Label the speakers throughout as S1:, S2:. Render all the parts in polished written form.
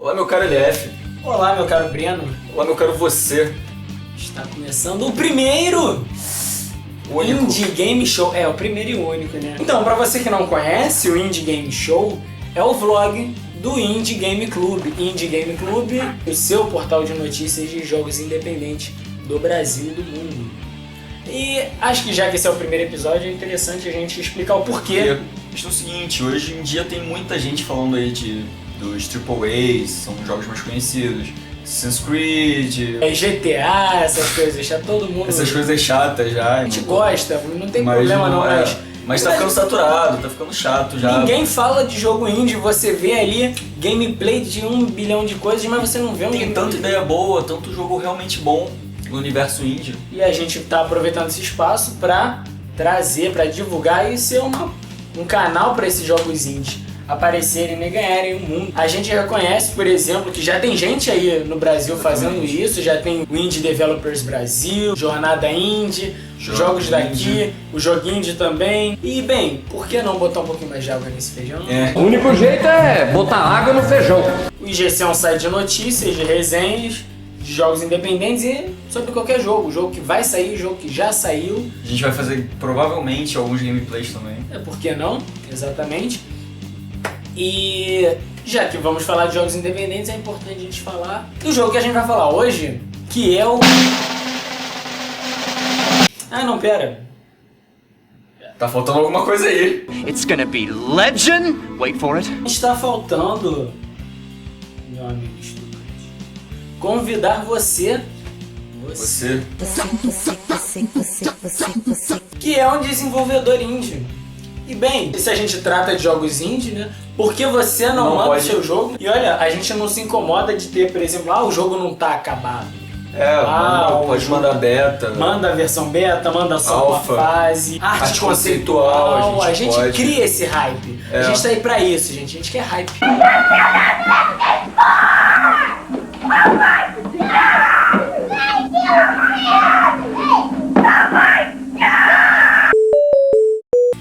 S1: Olá, meu caro LF.
S2: Olá, meu caro Breno.
S1: Olá, meu caro você.
S2: Está começando o primeiro
S1: Único.
S2: Indie Game Show. É, o primeiro e único, né? Então, pra você que não conhece, o Indie Game Show é o vlog do Indie Game Club. Indie Game Club, o seu portal de notícias de jogos independentes do Brasil e do mundo. E acho que já que esse é o primeiro episódio, é interessante a gente explicar o porquê.
S1: Isto é o seguinte, hoje em dia tem muita gente falando aí dos AAAs, são os jogos mais conhecidos. Assassin's Creed,
S2: GTA, essas coisas, já todo mundo...
S1: essas coisas chatas já.
S2: A gente gosta, não tem problema não,
S1: mas tá ficando saturado, tá ficando chato já.
S2: Ninguém fala de jogo indie, você vê ali gameplay de 1 bilhão de coisas, mas você não vê um
S1: Tem
S2: gameplay.
S1: tanta ideia boa, tanto jogo realmente bom no universo indie.
S2: E a gente tá aproveitando esse espaço pra trazer, pra divulgar e ser um canal pra esses jogos indie aparecerem e ganharem o mundo. A gente reconhece, por exemplo, que já tem gente aí no Brasil fazendo isso, já tem o Indie Developers Brasil, Jornada Indie, Jogos daqui, o Joguinho Indie também. E bem, por que não botar um pouquinho mais de água nesse feijão?
S3: O único jeito é botar água no feijão.
S2: O IGC é um site de notícias, de resenhas, de jogos independentes e sobre qualquer jogo. O jogo que vai sair, o jogo que já saiu.
S1: A gente vai fazer provavelmente alguns gameplays também.
S2: Por que não? Exatamente. E já que vamos falar de jogos independentes, é importante a gente falar do jogo que a gente vai falar hoje, que é o... Ah, não, pera.
S1: Tá faltando alguma coisa aí.
S4: It's gonna be legend. Wait for it.
S2: Está faltando, meu amigo estudante, convidar você, que é um desenvolvedor indie. E bem, se a gente trata de jogos indie, né? Por que você não manda o seu jogo? E olha, a gente não se incomoda de ter, por exemplo, o jogo não tá acabado.
S1: Pode mandar beta.
S2: Manda a versão beta, manda só uma
S1: Alpha,
S2: fase, arte conceitual, a gente
S1: pode.
S2: cria esse hype. A gente tá aí pra isso, gente. A gente quer hype.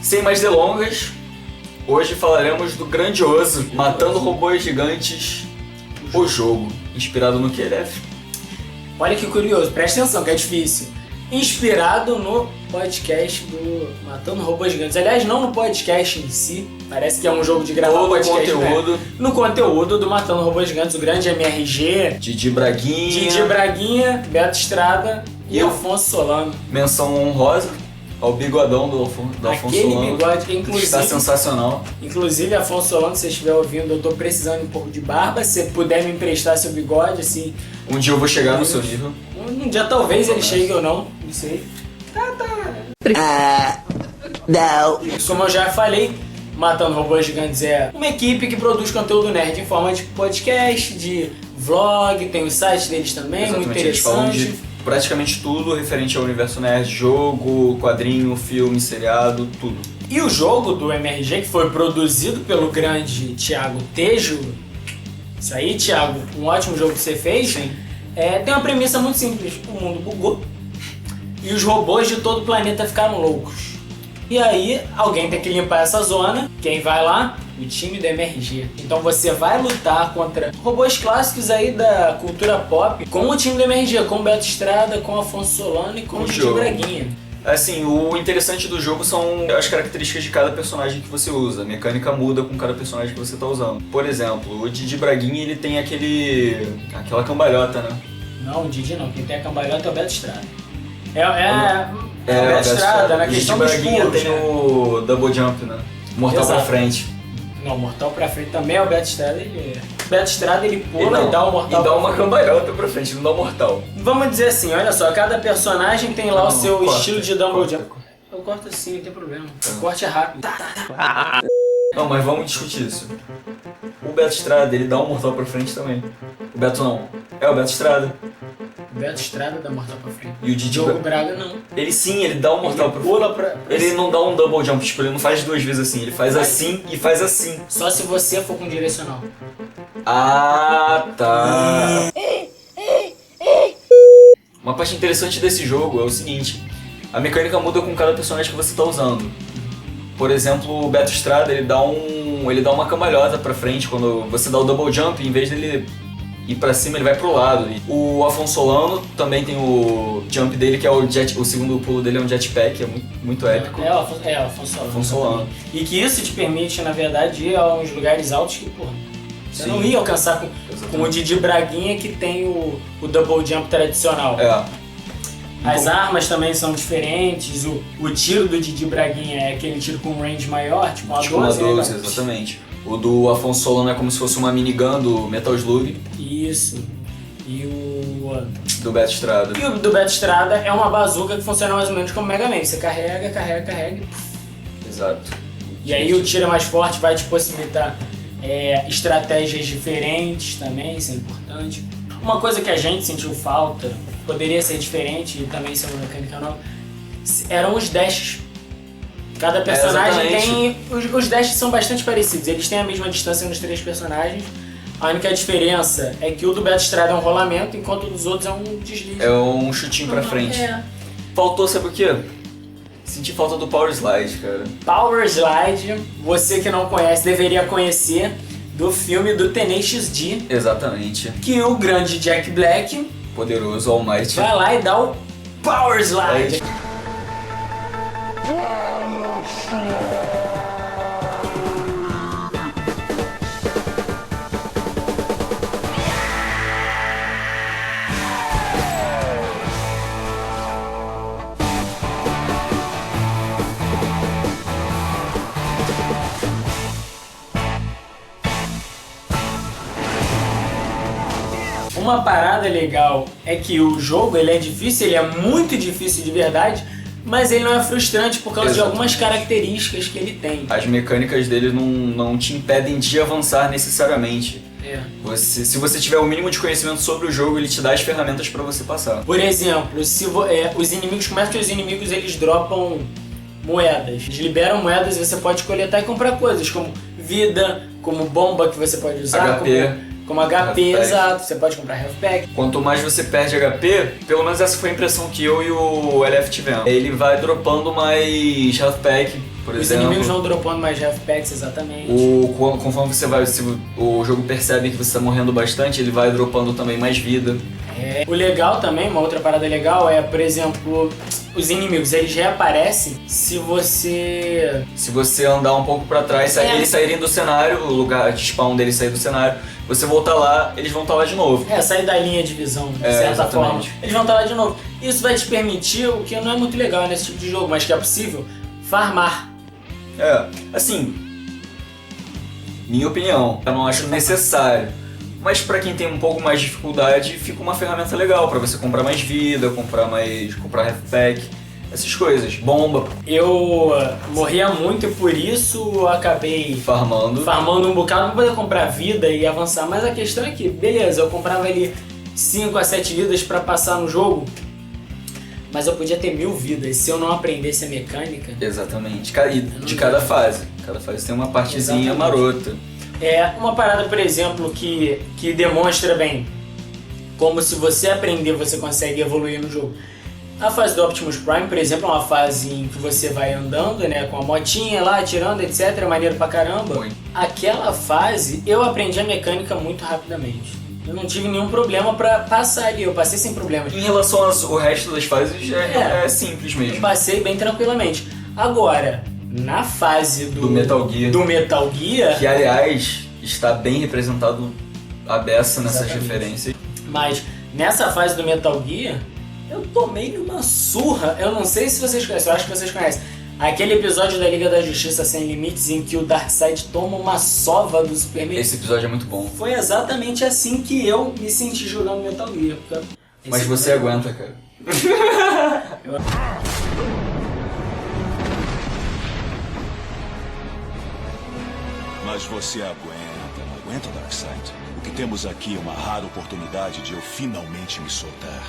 S1: Sem mais delongas, hoje falaremos do grandioso Matando Robôs Gigantes, o jogo. Inspirado no que, LF?
S2: Olha que curioso, presta atenção que é difícil. Inspirado no podcast do Matando Robôs Gigantes. Aliás, não no podcast em si, parece que é um jogo de gravar podcast.
S1: Conteúdo.
S2: Né? No conteúdo do Matando Robôs Gigantes, o grande MRG,
S1: Didi
S2: Braguinha, Beto Estrada e Afonso Solano.
S1: Menção honrosa ao bigodão do Afonso
S2: Aquele
S1: Solano.
S2: bigode que inclusive...
S1: Está sensacional.
S2: Inclusive, Afonso Solano, se você estiver ouvindo, eu tô precisando de um pouco de barba. Se você puder me emprestar seu bigode, assim...
S1: Um dia eu vou chegar no seu nível.
S2: Um dia talvez ele chegue ou não sei.
S3: Não.
S2: Como eu já falei, Matando Robôs Gigantes é uma equipe que produz conteúdo nerd em forma de podcast, de vlog, tem o site deles também,
S1: Exatamente,
S2: muito
S1: eles falam
S2: interessante.
S1: de praticamente tudo referente ao universo nerd, jogo, quadrinho, filme, seriado, tudo.
S2: E o jogo do MRG, que foi produzido pelo grande Thiago Tejo, isso aí, Thiago, um ótimo jogo que você fez,
S1: Sim.
S2: Tem uma premissa muito simples, o mundo bugou e os robôs de todo o planeta ficaram loucos. E aí, alguém tem que limpar essa zona, quem vai lá? O time do MRG. Então você vai lutar contra robôs clássicos aí da cultura pop com o time do MRG, com o Beto Estrada, com o Afonso Solano e com o Didi Braguinha.
S1: Assim, o interessante do jogo são as características de cada personagem que você usa. A mecânica muda com cada personagem que você tá usando. Por exemplo, o Didi Braguinha, ele tem aquela cambalhota, né?
S2: Não, o Didi não. Quem tem a cambalhota é o Beto Estrada. É
S1: o
S2: o Beto Estrada, na
S1: O Didi
S2: questão dos
S1: Braguinha
S2: pulos,
S1: tem
S2: né?
S1: o Double Jump, né? Mortal
S2: Exato.
S1: pra frente.
S2: Não, Mortal pra frente também é o Beto Estrada. O Beto Estrada ele pula e dá o Mortal
S1: E dá
S2: pra
S1: uma
S2: frente.
S1: cambalhota pra frente, não dá o Mortal.
S2: Vamos dizer assim, olha só, cada personagem tem lá o seu
S1: corta,
S2: estilo de Dumble
S1: corta.
S2: Jump. Eu corto assim, não tem problema. O corte é rápido.
S1: Não, mas vamos discutir isso. O Beto Estrada, ele dá um Mortal pra frente também. O Beto não. É o Beto Estrada.
S2: O Beto Estrada dá Mortal pra frente.
S1: E o Didi
S2: Diogo Braga não.
S1: Ele sim, ele dá um Mortal
S2: Ele
S1: pra
S2: pula
S1: frente.
S2: pra
S1: Ele não dá um double jump, tipo, ele não faz duas vezes assim, ele faz assim e faz assim.
S2: Só se você for com direcional.
S1: Ah, tá. Uma parte interessante desse jogo é o seguinte: a mecânica muda com cada personagem que você tá usando. Por exemplo, o Beto Estrada, ele dá um ele dá uma cambalhota pra frente quando você dá o double jump, em vez dele ir pra cima, ele vai pro lado. O Afonso Solano também tem o jump dele, que é o segundo pulo dele é um jetpack, é muito épico.
S2: É o Afonso Solano.
S1: Afonso Solano.
S2: E que isso te permite, na verdade, ir a uns lugares altos que, porra, você não ia alcançar com o Didi Braguinha, que tem o double jump tradicional. As armas também são diferentes, o tiro do Didi Braguinha é aquele tiro com um range maior, tipo uma 12.
S1: Uma 12, exatamente. O do Afonso Solano é como se fosse uma minigun do Metal Slug.
S2: Isso. E o...
S1: do Beto Estrada.
S2: E o do Beto Estrada é uma bazuca que funciona mais ou menos como Mega Man. Você carrega e...
S1: Exato.
S2: E aí o tiro é mais forte, vai te possibilitar estratégias diferentes também, isso é importante. Uma coisa que a gente sentiu falta, poderia ser diferente e também ser uma mecânica nova, eram os dashes. Cada personagem tem... Os dashes são bastante parecidos, eles têm a mesma distância nos 3 personagens. A única diferença é que o do Beto Estrada é um rolamento, enquanto o dos outros é um deslize.
S1: É um chutinho pra frente. Faltou, sabe o quê? Senti falta do Power Slide, cara.
S2: Power Slide, você que não conhece, deveria conhecer, do filme do Tenacious D.
S1: Exatamente.
S2: Que o grande Jack Black,
S1: poderoso Almighty,
S2: vai lá e dá o Power Slide. Uma parada legal é que o jogo ele é difícil, ele é muito difícil de verdade, mas ele não é frustrante por causa de algumas características que ele tem.
S1: As mecânicas dele não te impedem de avançar necessariamente. Se você tiver o mínimo de conhecimento sobre o jogo, ele te dá as ferramentas pra você passar.
S2: Por exemplo, se os inimigos, como é que os inimigos eles dropam moedas? Eles liberam moedas e você pode coletar e comprar coisas como vida, como bomba que você pode usar,
S1: HP.
S2: Como HP, exato, você pode comprar Health Pack.
S1: Quanto mais você perde HP, pelo menos essa foi a impressão que eu e o LF tivemos. Ele vai dropando mais Health Pack, por exemplo. Os
S2: inimigos vão dropando mais Health Packs, exatamente.
S1: Conforme você vai, se o jogo percebe que você está morrendo bastante, ele vai dropando também mais vida.
S2: O legal também, uma outra parada legal é, por exemplo, os inimigos, eles reaparecem se você
S1: andar um pouco pra trás, eles saírem do cenário, o lugar de spawn deles sair do cenário, você voltar lá, eles vão estar lá de novo.
S2: Sair da linha de visão, de certa forma. Eles vão estar lá de novo. Isso vai te permitir, o que não é muito legal nesse tipo de jogo, mas que é possível, farmar.
S1: Assim, minha opinião, eu não acho necessário. Mas pra quem tem um pouco mais de dificuldade, fica uma ferramenta legal pra você comprar mais vida, comprar Health Pack, essas coisas, bomba.
S2: Eu morria muito e por isso eu acabei farmando um bocado pra poder comprar vida e avançar. Mas a questão é que, beleza, eu comprava ali 5 a 7 vidas pra passar no jogo, mas eu podia ter 1000 vidas se eu não aprendesse a mecânica.
S1: Exatamente, de cada fase. Cada fase tem uma partezinha marota.
S2: Uma parada, por exemplo, que demonstra bem como se você aprender, você consegue evoluir no jogo. A fase do Optimus Prime, por exemplo, é uma fase em que você vai andando, né, com a motinha lá, atirando, etc. É maneiro pra caramba.
S1: Muito.
S2: Aquela fase, eu aprendi a mecânica muito rapidamente. Eu não tive nenhum problema pra passar ali, eu passei sem problema.
S1: Em relação ao resto das fases, é simples mesmo.
S2: Eu passei bem tranquilamente. Agora, na fase do
S1: Metal
S2: Gear,
S1: que aliás está bem representado a beça nessas referências.
S2: Mas nessa fase do Metal Gear, eu tomei uma surra. Eu não sei se vocês conhecem, eu acho que vocês conhecem. Aquele episódio da Liga da Justiça Sem Limites em que o Darkseid toma uma sova do Superman.
S1: Esse episódio é muito bom.
S2: Foi exatamente assim que eu me senti jogando Metal Gear.
S1: Mas você aguenta, cara.
S5: Mas você aguenta, Darkseid. O que temos aqui é uma rara oportunidade de eu finalmente me soltar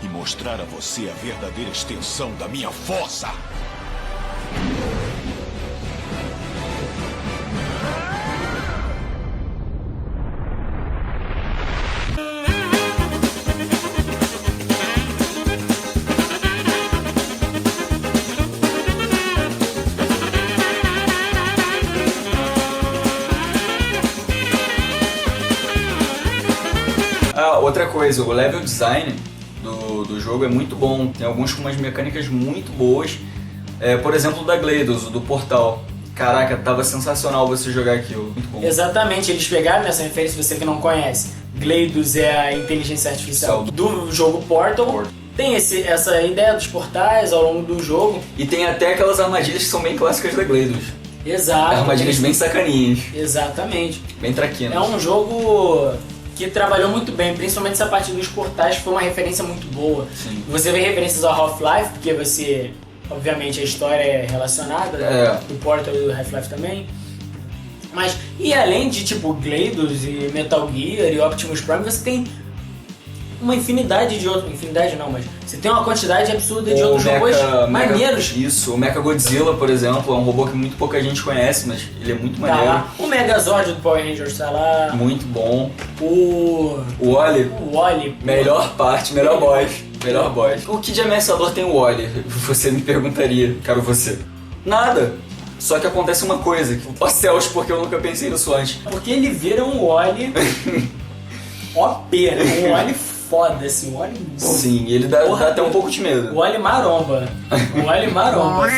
S5: e mostrar a você a verdadeira extensão da minha força.
S1: Ah, outra coisa, o level design do jogo é muito bom. Tem alguns com umas mecânicas muito boas. Por exemplo, o da GLaDOS, o do Portal. Caraca, tava sensacional você jogar aquilo. Muito bom.
S2: Exatamente, eles pegaram nessa referência, você que não conhece. GLaDOS é a inteligência artificial do jogo Portal. Tem essa ideia dos portais ao longo do jogo.
S1: E tem até aquelas armadilhas que são bem clássicas da GLaDOS.
S2: Exato.
S1: Armadilhas bem sacaninhas.
S2: Exatamente.
S1: Bem traquinas.
S2: É um jogo que trabalhou muito bem, principalmente essa parte dos portais, que foi uma referência muito boa.
S1: Sim.
S2: Você vê referências ao Half-Life, porque você... Obviamente a história é relacionada, né? O Portal e o Half-Life também. Mas, e além de tipo GLaDOS e Metal Gear e Optimus Prime, você tem uma infinidade de outros... Infinidade não, mas você tem uma quantidade absurda de outros robôs maneiros.
S1: Isso, o Mechagodzilla, por exemplo, é um robô que muito pouca gente conhece, mas ele é muito maneiro.
S2: Tá lá. O Megazord do Power Rangers tá lá.
S1: Muito bom.
S2: O Wally.
S1: Melhor parte, melhor boss. Melhor boss. O que de ameaçador tem o Wally? Você me perguntaria, caro você. Nada. Só que acontece uma coisa, que ó céus, porque eu nunca pensei nisso antes.
S2: Porque ele vira um Wally OP, um Wally foda, assim, um Wally...
S1: Sim, ele dá até um pouco de medo.
S2: O Wally maromba. O Wally maromba.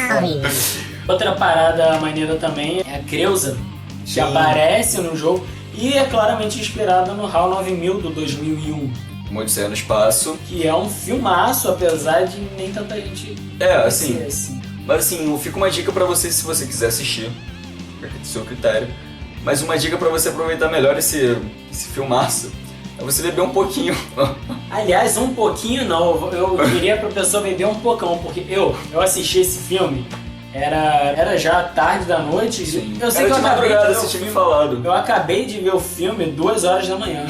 S2: Outra parada maneira também é a Creusa, que aparece no jogo e é claramente inspirada no HAL 9000 do 2001.
S1: Odisseia no Espaço.
S2: Que é um filmaço, apesar de nem tanta gente...
S1: assim. Mas assim, fica uma dica pra você se você quiser assistir, do seu critério. Mas uma dica pra você aproveitar melhor esse filmaço é você beber um pouquinho.
S2: Aliás, um pouquinho não, eu diria pra pessoa beber um pocão, porque eu assisti esse filme, era já tarde da noite.
S1: Sim.
S2: Eu sei
S1: era
S2: que
S1: de madrugada, você tinha me falado.
S2: Eu acabei de ver o filme 2 horas da manhã.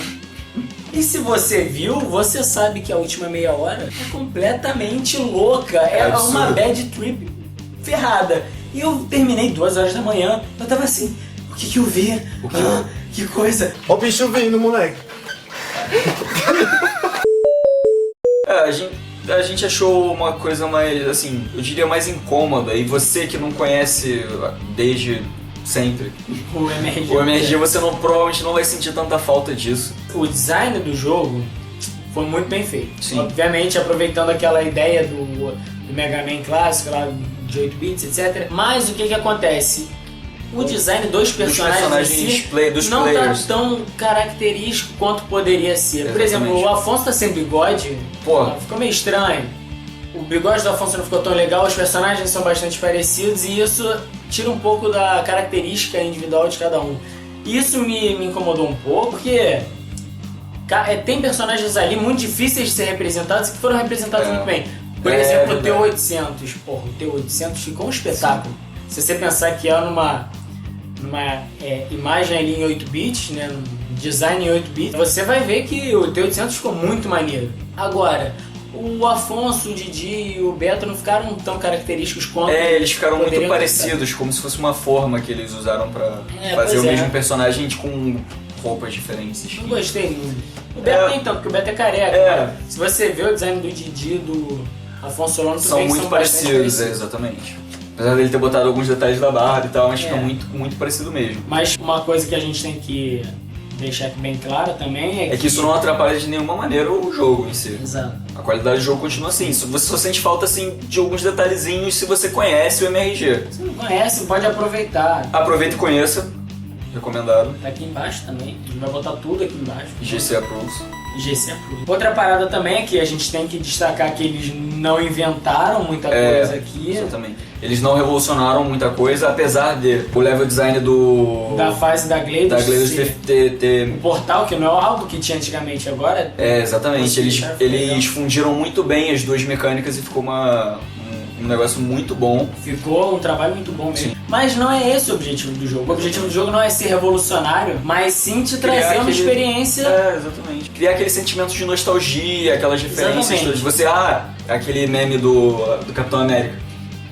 S2: E se você viu, você sabe que a última meia hora é completamente louca. É uma bad trip ferrada. E eu terminei 2 horas da manhã, eu tava assim, o que eu vi? Que coisa.
S6: Ó o bicho vindo, moleque.
S1: A gente achou uma coisa mais, assim, eu diria mais incômoda. E você que não conhece desde sempre
S2: o
S1: MRG, você provavelmente não vai sentir tanta falta disso.
S2: O design do jogo foi muito bem feito.
S1: Sim.
S2: Obviamente aproveitando aquela ideia do Mega Man clássico lá de 8 bits, etc. Mas o que acontece? O design dos personagens não está tão característico quanto poderia ser. Exatamente. Por exemplo, o Afonso tá sem bigode, ficou meio estranho. O bigode do Afonso não ficou tão legal, os personagens são bastante parecidos e isso tira um pouco da característica individual de cada um. Isso me incomodou um pouco, porque tem personagens ali muito difíceis de ser representados e que foram representados muito bem. Por exemplo, o T-800. Porra, o T-800 ficou um espetáculo. Sim. Se você pensar que é numa imagem ali em 8 bits, né, design em 8 bits, você vai ver que o T-800 ficou muito maneiro. Agora, o Afonso, o Didi e o Beto não ficaram tão característicos quanto...
S1: eles ficaram muito parecidos, como se fosse uma forma que eles usaram pra fazer o mesmo personagem com roupas diferentes.
S2: Não gostei muito. O Beto nem tanto, porque o Beto é careca. Se você vê o design do Didi e do Afonso Solano,
S1: são muito parecidos, exatamente. Apesar dele ter botado alguns detalhes da barra e tal, mas fica muito, muito parecido mesmo.
S2: Mas uma coisa que a gente tem que deixar bem clara também é que
S1: isso não atrapalha de nenhuma maneira o jogo em si.
S2: Exato.
S1: A qualidade do jogo continua assim. Você só sente falta assim, de alguns detalhezinhos se você conhece o MRG.
S2: Se não conhece, pode aproveitar.
S1: Aproveita e conheça. Recomendado.
S2: Tá aqui embaixo também. A gente vai botar tudo aqui embaixo.
S1: GC Approves.
S2: GC Approves. Outra parada também é que a gente tem que destacar que eles não inventaram muita coisa aqui.
S1: Exatamente. Eles não revolucionaram muita coisa, apesar de o level design
S2: da fase da GLaDOS
S1: ter...
S2: O portal, que não é algo que tinha antigamente, agora...
S1: Exatamente. Eles fundiram muito bem as duas mecânicas e ficou um negócio muito bom.
S2: Ficou um trabalho muito bom mesmo. Sim. Mas não é esse o objetivo do jogo. O objetivo do jogo não é ser revolucionário, mas sim te trazer uma experiência...
S1: exatamente. Criar aquele sentimento de nostalgia, aquelas referências todas. Você, aquele meme do Capitão América.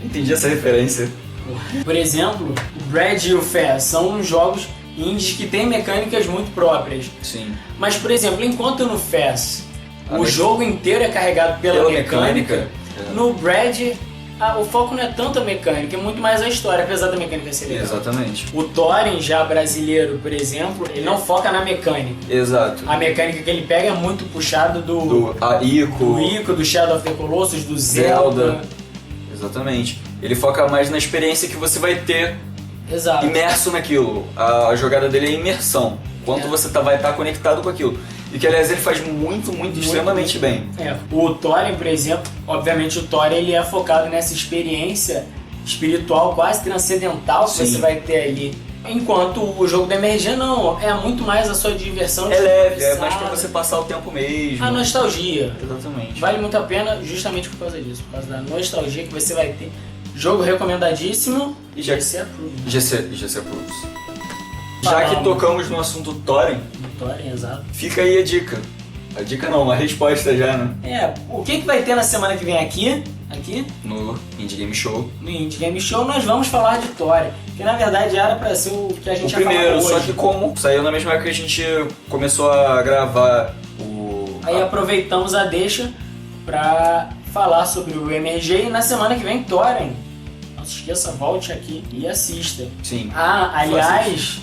S1: Entendi essa referência.
S2: Por exemplo, o Brad e o Fez são jogos indies que têm mecânicas muito próprias.
S1: Sim.
S2: Mas, por exemplo, enquanto no Fez o jogo inteiro é carregado pela mecânica, no Brad o foco não é tanto a mecânica, é muito mais a história, apesar da mecânica ser legal.
S1: Exatamente.
S2: O Thorin, já brasileiro, por exemplo, ele não foca na mecânica.
S1: Exato.
S2: A mecânica que ele pega é muito puxado do
S1: Ico,
S2: do Shadow of the Colossus, do Zelda.
S1: Exatamente. Ele foca mais na experiência que você vai ter
S2: Exato.
S1: imerso naquilo. A jogada dele é imersão. Quanto você vai estar conectado com aquilo. E que, aliás, ele faz muito, extremamente bem.
S2: O Thorin, por exemplo, obviamente o Thorin ele é focado nessa experiência espiritual quase transcendental que você vai ter ali. Enquanto o jogo da MRG não, é muito mais a sua diversão.
S1: É leve, é mais pra você passar o tempo mesmo.
S2: A nostalgia.
S1: Exatamente.
S2: Vale muito a pena justamente por causa disso, por causa da nostalgia que você vai ter. Jogo recomendadíssimo e GC Approved.
S1: GC Approved. Já que tocamos no assunto Thorin,
S2: exato.
S1: Fica aí a dica. A dica não, a resposta já, né?
S2: O que vai ter na semana que vem aqui
S1: no Indie Game Show.
S2: No Indie Game Show nós vamos falar de Thorin, que na verdade era pra ser o que a gente ia falar hoje.
S1: O primeiro, só que como saiu na mesma época que a gente começou a gravar
S2: Aí aproveitamos a deixa pra falar sobre o MRG e na semana que vem Thorin. Não se esqueça, volte aqui e assista.
S1: Sim.
S2: Aliás,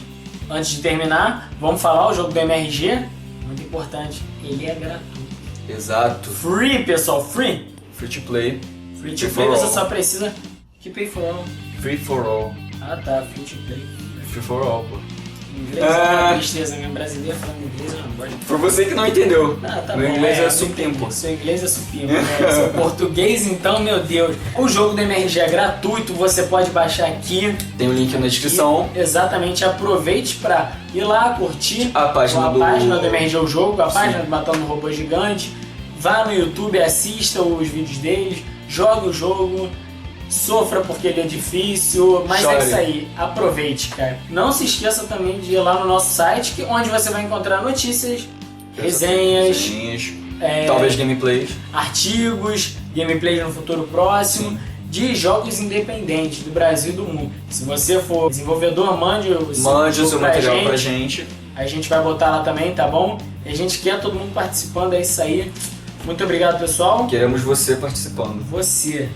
S2: antes de terminar, vamos falar o jogo do MRG, muito importante, ele é gratuito.
S1: Exato.
S2: Free, pessoal, free.
S1: Free to play.
S2: Free to play, você só precisa que pay for all.
S1: Free for all.
S2: Tá, free to play.
S1: Free for all, pô.
S2: Inglês é uma tristeza, minha brasileira falando inglês eu não gosto.
S1: Por você que não entendeu.
S2: Tá
S1: Meu
S2: bom,
S1: inglês é supimpo.
S2: Seu inglês é supimpo, né? Seu português, então, meu Deus. O jogo do MRG é gratuito, você pode baixar aqui.
S1: Tem o link na descrição.
S2: Exatamente, aproveite pra ir lá curtir
S1: a página
S2: do MRG o jogo, a página do Matando um Robô Gigante. Vá no YouTube, assista os vídeos deles, jogue o jogo. Sofra porque ele é difícil, mas
S1: Chore.
S2: é isso aí, aproveite, cara. Não se esqueça também de ir lá no nosso site, onde você vai encontrar notícias, resenhas,
S1: talvez gameplays,
S2: artigos, gameplays no futuro próximo, de jogos independentes do Brasil e do mundo. Se você for desenvolvedor, mande o seu
S1: material pra gente.
S2: A gente vai botar lá também, tá bom? E a gente quer todo mundo participando, é isso aí. Muito obrigado, pessoal.
S1: Queremos você participando.
S2: Você.